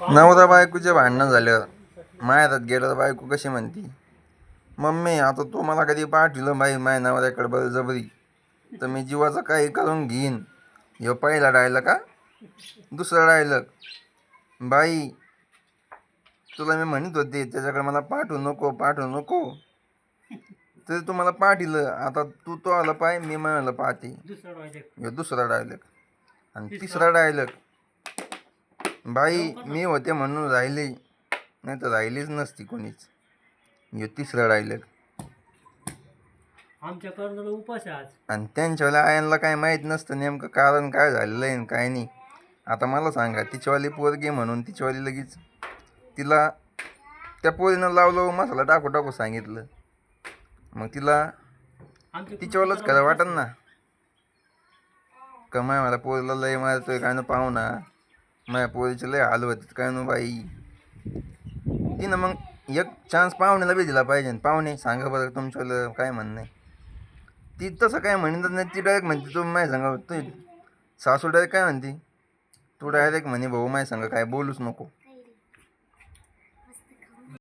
नवरा बायकोचे भांडणं झालं माहेरात गेलं तर बायको कशी म्हणती, मम्मी आता तू मला कधी पाठवलं बाई माझ्या नवऱ्याकडे बळजबरी तर मी जीवाचं काही करून घेईन. ह्यो पहिला डायलॉग का. दुसरा डायलॉग, बाई तुला मी म्हणत होते त्याच्याकडे मला पाठवू नको पाठवू नको, तरी तू मला पाठवलं. आता तू तो आला पाय मी म्हणाला पाहते. ह्यो दुसरा डायलॉग. आणि तिसरा डायलॉग, बाई मी होते म्हणून राहिली नाही तर राहिलीच नसती कोणीच. ह्यो तिसरा डायलॉग. आमच्या कर्जाला उपास आहे आज. आणि त्यांच्यावाल्या आयांना काय माहीत नसतं नेमकं कारण काय झालेलं आहे काय नाही. आता मला सांगा, तिच्यावाली पोरगी म्हणून तिच्यावाली लगेच तिला त्या पोरीनं लावलं मसाला टाकू टाकू सांगितलं, मग तिला तिच्यावालाच खरं वाटत ना. कमाय मला पोरीला लय मारतोय काय ना पाहुणा, माझ्या पोरीचे लय हाल होते काय ना बाई. तिनं मग एक चान्स पाहुण्याला बी दिला पाहिजे. पाहुणे सांगा बरं तुमच्यावालं काय म्हणणं आहे. ती तसं काय म्हणतच नाही. ती डायरेक्ट म्हणते तू माझ्या सांगा, तू सासू डायरेक्ट काय म्हणते, तू डायरेक्ट म्हणे भाऊ माझ्या सांगा काय बोलूच नको.